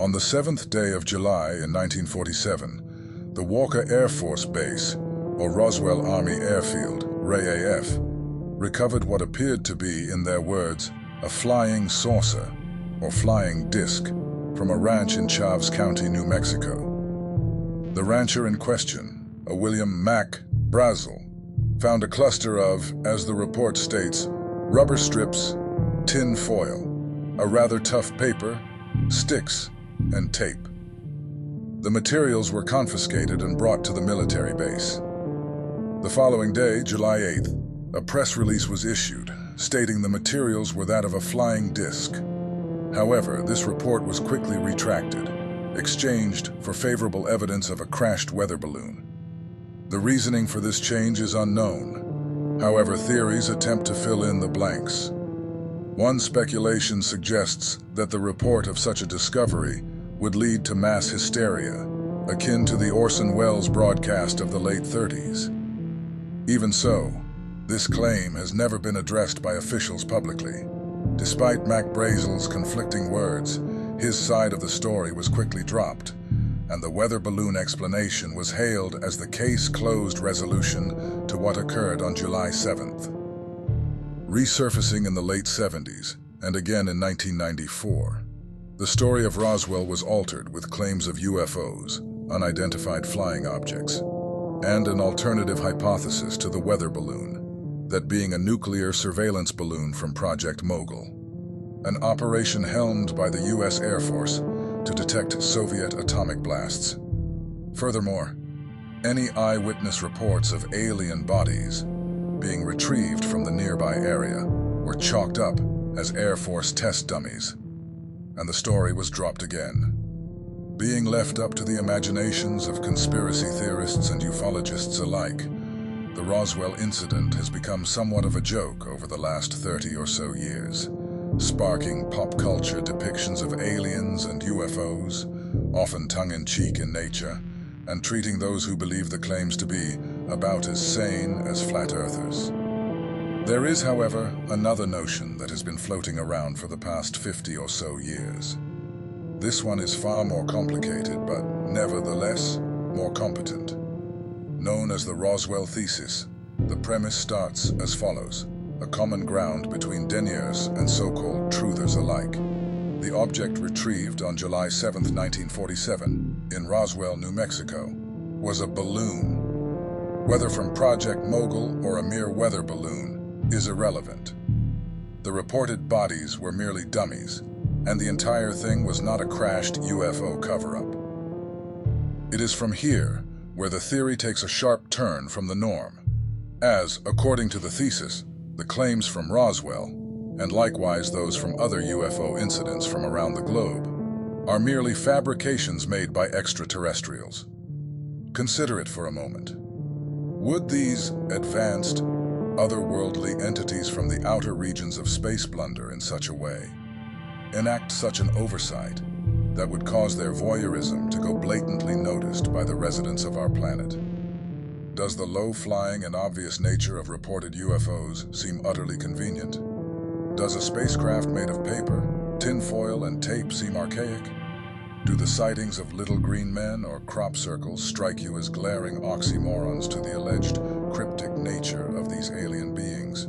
On the 7th day of July in 1947, the Walker Air Force Base, or Roswell Army Airfield, RAAF, recovered what appeared to be, in their words, a flying saucer, or flying disc, from a ranch in Chaves County, New Mexico. The rancher in question, a William Mack Brazel, found a cluster of, as the report states, rubber strips, tin foil, a rather tough paper, sticks, and tape. The materials were confiscated and brought to the military base. The following day, July 8th, a press release was issued, stating the materials were that of a flying disc. However, this report was quickly retracted, exchanged for favorable evidence of a crashed weather balloon. The reasoning for this change is unknown. However, theories attempt to fill in the blanks. One speculation suggests that the report of such a discovery would lead to mass hysteria, akin to the Orson Welles broadcast of the late 30s. Even so, this claim has never been addressed by officials publicly. Despite Mack Brazel's conflicting words, his side of the story was quickly dropped, and the weather balloon explanation was hailed as the case-closed resolution to what occurred on July 7th. Resurfacing in the late 70s, and again in 1994, the story of Roswell was altered with claims of UFOs, unidentified flying objects, and an alternative hypothesis to the weather balloon, that being a nuclear surveillance balloon from Project Mogul, an operation helmed by the U.S. Air Force to detect Soviet atomic blasts. Furthermore, any eyewitness reports of alien bodies being retrieved from the nearby area were chalked up as Air Force test dummies, and the story was dropped again, being left up to the imaginations of conspiracy theorists and ufologists alike. The Roswell incident has become somewhat of a joke over the last 30 or so years, sparking pop culture depictions of aliens and UFOs, often tongue-in-cheek in nature, and treating those who believe the claims to be about as sane as flat earthers. There is, however, another notion that has been floating around for the past 50 or so years. This one is far more complicated, but nevertheless more competent. Known as the Roswell thesis, the premise starts as follows: a common ground between deniers and so-called truthers alike. The object retrieved on July 7, 1947, in Roswell, New Mexico, was a balloon. Whether from Project Mogul or a mere weather balloon is irrelevant. The reported bodies were merely dummies, and the entire thing was not a crashed UFO cover-up. It is from here where the theory takes a sharp turn from the norm, as, according to the thesis, the claims from Roswell, and likewise those from other UFO incidents from around the globe, are merely fabrications made by extraterrestrials. Consider it for a moment. Would these advanced, otherworldly entities from the outer regions of space blunder in such a way, enact such an oversight, that would cause their voyeurism to go blatantly noticed by the residents of our planet? Does the low-flying and obvious nature of reported UFOs seem utterly convenient? Does a spacecraft made of paper, tinfoil, and tape seem archaic? Do the sightings of little green men or crop circles strike you as glaring oxymorons to the alleged cryptic nature of these alien beings?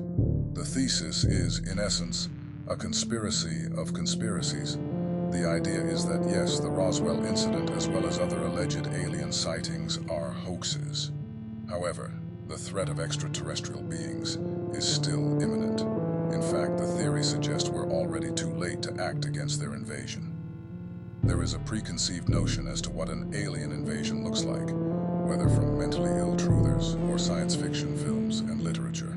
The thesis is, in essence, a conspiracy of conspiracies. The idea is that, yes, the Roswell incident as well as other alleged alien sightings are hoaxes. However, the threat of extraterrestrial beings is still imminent. In fact, the theory suggests we're already too late to act against their invasion. There is a preconceived notion as to what an alien invasion looks like, whether from mentally ill truthers or science fiction films and literature.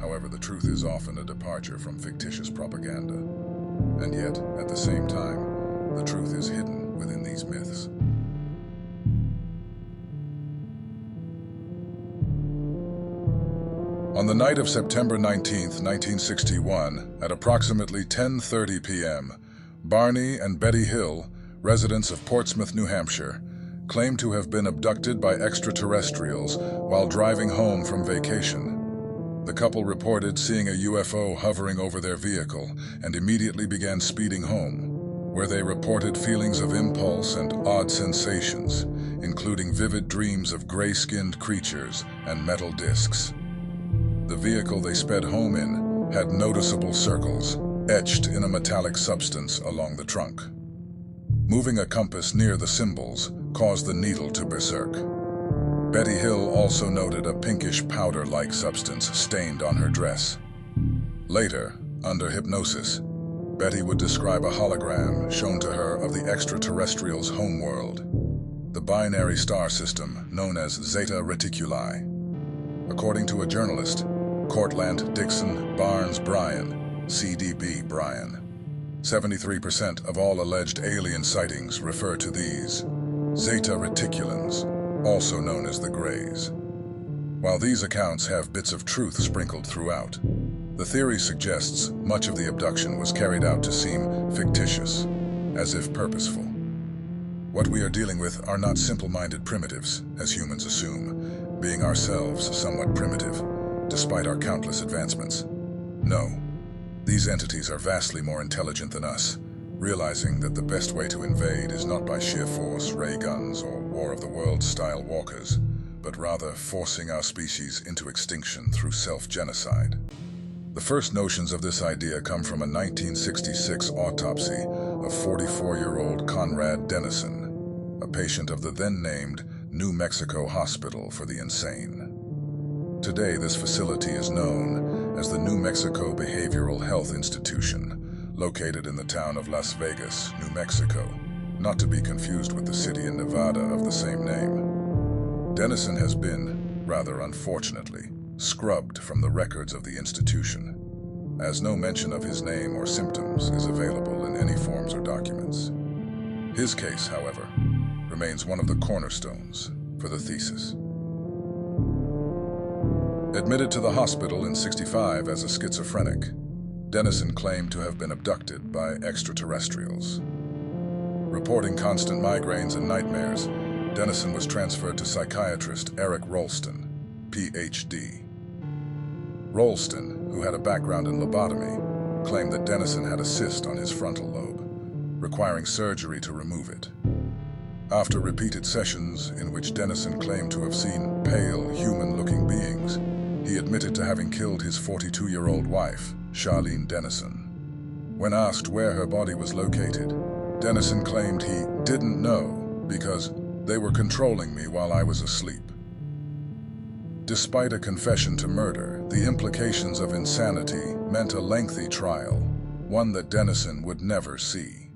However, the truth is often a departure from fictitious propaganda. And yet, at the same time, the truth is hidden within these myths. On the night of September 19, 1961, at approximately 10:30 p.m., Barney and Betty Hill, residents of Portsmouth, New Hampshire, claimed to have been abducted by extraterrestrials while driving home from vacation. The couple reported seeing a UFO hovering over their vehicle and immediately began speeding home. where they reported feelings of impulse and odd sensations, including vivid dreams of gray-skinned creatures and metal discs. The vehicle they sped home in had noticeable circles, etched in a metallic substance along the trunk. Moving a compass near the symbols caused the needle to berserk. Betty Hill also noted a pinkish powder-like substance stained on her dress. Later, under hypnosis, Betty would describe a hologram shown to her of the extraterrestrials' homeworld, the binary star system known as Zeta Reticuli. According to a journalist, Cortlandt Dixon Barnes Bryan, CDB Bryan, 73% of all alleged alien sightings refer to these Zeta Reticulans, also known as the Greys. While these accounts have bits of truth sprinkled throughout, the theory suggests much of the abduction was carried out to seem fictitious, as if purposeful. What we are dealing with are not simple-minded primitives, as humans assume, being ourselves somewhat primitive, despite our countless advancements. No, these entities are vastly more intelligent than us, realizing that the best way to invade is not by sheer force, ray guns, or War of the Worlds-style walkers, but rather forcing our species into extinction through self-genocide. The first notions of this idea come from a 1966 autopsy of 44-year-old Conrad Dennison, a patient of the then-named New Mexico Hospital for the Insane. Today, this facility is known as the New Mexico Behavioral Health Institution, located in the town of Las Vegas, New Mexico, not to be confused with the city in Nevada of the same name. Dennison has been, rather unfortunately, scrubbed from the records of the institution, as no mention of his name or symptoms is available in any forms or documents. His case, however, remains one of the cornerstones for the thesis. Admitted to the hospital in '65 as a schizophrenic, Dennison claimed to have been abducted by extraterrestrials. Reporting constant migraines and nightmares, Dennison was transferred to psychiatrist Eric Rolston, Ph.D. Rolston, who had a background in lobotomy, claimed that Dennison had a cyst on his frontal lobe, requiring surgery to remove it. After repeated sessions in which Dennison claimed to have seen pale, human-looking beings, he admitted to having killed his 42-year-old wife, Charlene Dennison. When asked where her body was located, Dennison claimed he didn't know because they were controlling me while I was asleep. Despite a confession to murder, the implications of insanity meant a lengthy trial, one that Dennison would never see.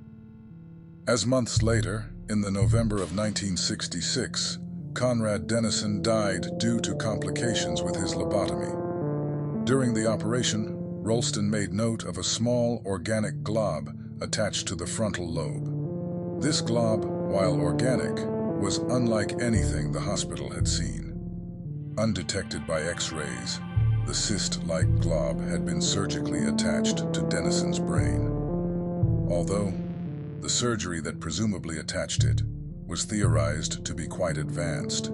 As months later, in the November of 1966, Conrad Dennison died due to complications with his lobotomy. During the operation, Rolston made note of a small organic glob attached to the frontal lobe. This glob, while organic, was unlike anything the hospital had seen. Undetected by X-rays, the cyst-like glob had been surgically attached to Dennison's brain. Although the surgery that presumably attached it was theorized to be quite advanced,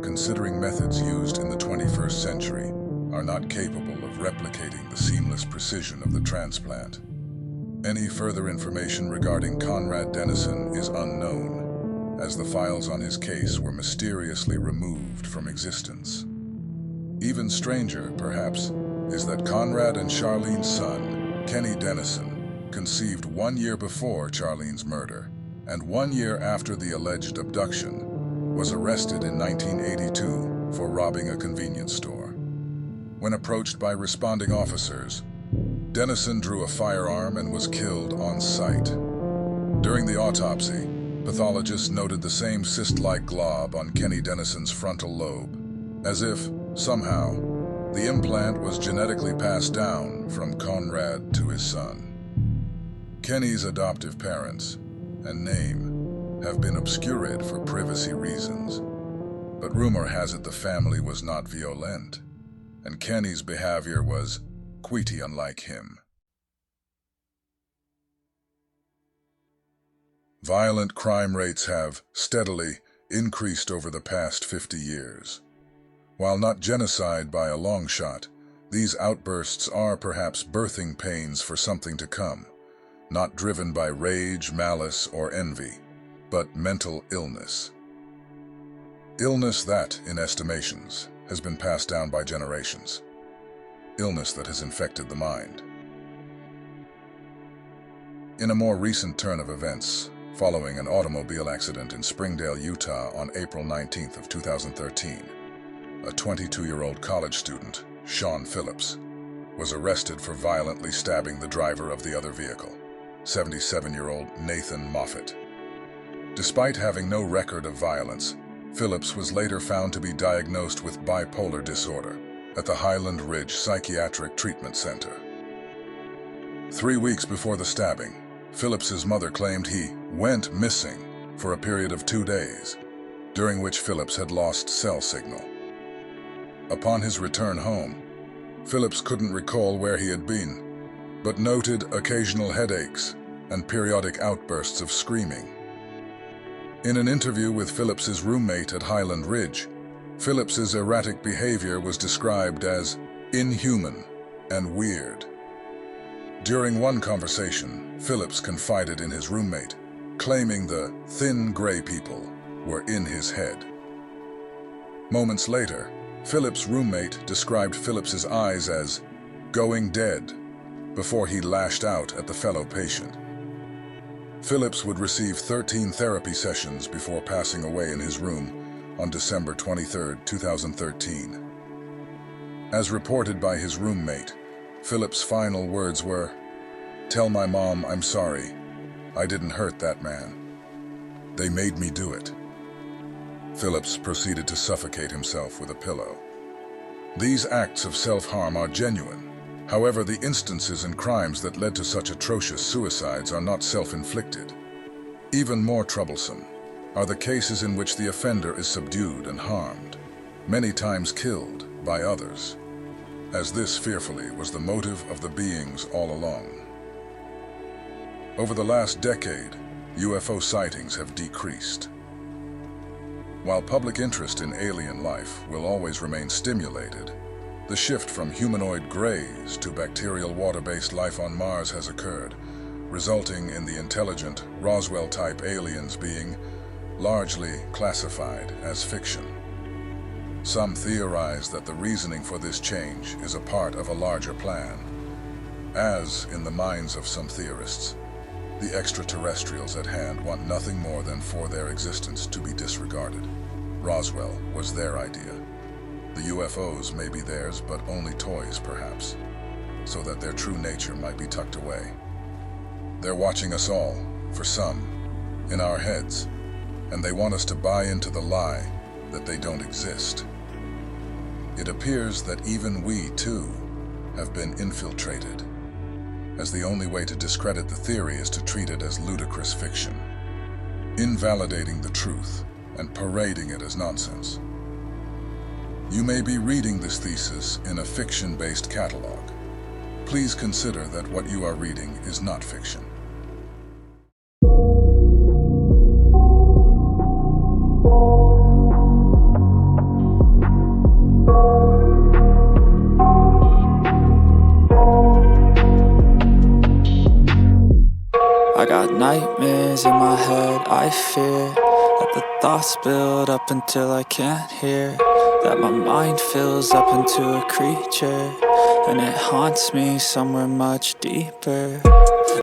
considering methods used in the 21st century are not capable of replicating the seamless precision of the transplant. Any further information regarding Conrad Dennison is unknown, as the files on his case were mysteriously removed from existence. Even stranger, perhaps, is that Conrad and Charlene's son, Kenny Dennison, conceived 1 year before Charlene's murder, and 1 year after the alleged abduction, was arrested in 1982 for robbing a convenience store. When approached by responding officers, Dennison drew a firearm and was killed on sight. During the autopsy, pathologists noted the same cyst-like glob on Kenny Dennison's frontal lobe, as if, somehow, the implant was genetically passed down from Conrad to his son. Kenny's adoptive parents and name have been obscured for privacy reasons, but rumor has it the family was not violent, and Kenny's behavior was quite unlike him. Violent crime rates have steadily increased over the past 50 years. While not genocide by a long shot, these outbursts are perhaps birthing pains for something to come, not driven by rage, malice, or envy, but mental illness. Illness that, in estimations, has been passed down by generations. Illness that has infected the mind. In a more recent turn of events, following an automobile accident in Springdale, Utah on April 19th of 2013, a 22-year-old college student, Sean Phillips, was arrested for violently stabbing the driver of the other vehicle, 77-year-old Nathan Moffett. Despite having no record of violence, Phillips was later found to be diagnosed with bipolar disorder at the Highland Ridge Psychiatric Treatment Center. 3 weeks before the stabbing, Phillips's mother claimed he went missing for a period of 2 days, during which Phillips had lost cell signal. Upon his return home, Phillips couldn't recall where he had been, but noted occasional headaches and periodic outbursts of screaming. In an interview with Phillips's roommate at Highland Ridge, Phillips's erratic behavior was described as inhuman and weird. During one conversation, Phillips confided in his roommate, claiming the thin gray people were in his head. Moments later, Phillips' roommate described Phillips's eyes as going dead before he lashed out at the fellow patient. Phillips would receive 13 therapy sessions before passing away in his room on December 23, 2013. As reported by his roommate, Phillips' final words were, "Tell my mom I'm sorry. I didn't hurt that man. They made me do it." Phillips proceeded to suffocate himself with a pillow. These acts of self-harm are genuine. However, the instances and crimes that led to such atrocious suicides are not self-inflicted. Even more troublesome are the cases in which the offender is subdued and harmed, many times killed by others, as this fearfully was the motive of the beings all along. Over the last decade, UFO sightings have decreased. While public interest in alien life will always remain stimulated, the shift from humanoid greys to bacterial water-based life on Mars has occurred, resulting in the intelligent Roswell-type aliens being largely classified as fiction. Some theorize that the reasoning for this change is a part of a larger plan. As in the minds of some theorists, the extraterrestrials at hand want nothing more than for their existence to be disregarded. Roswell was their idea. The UFOs may be theirs, but only toys, perhaps, so that their true nature might be tucked away. They're watching us all, for some, in our heads, and they want us to buy into the lie that they don't exist. It appears that even we, too, have been infiltrated, as the only way to discredit the theory is to treat it as ludicrous fiction, invalidating the truth and parading it as nonsense. You may be reading this thesis in a fiction-based catalog. Please consider that what you are reading is not fiction. I got nightmares in my head, I fear that the thoughts build up until I can't hear, that my mind fills up into a creature, and it haunts me somewhere much deeper.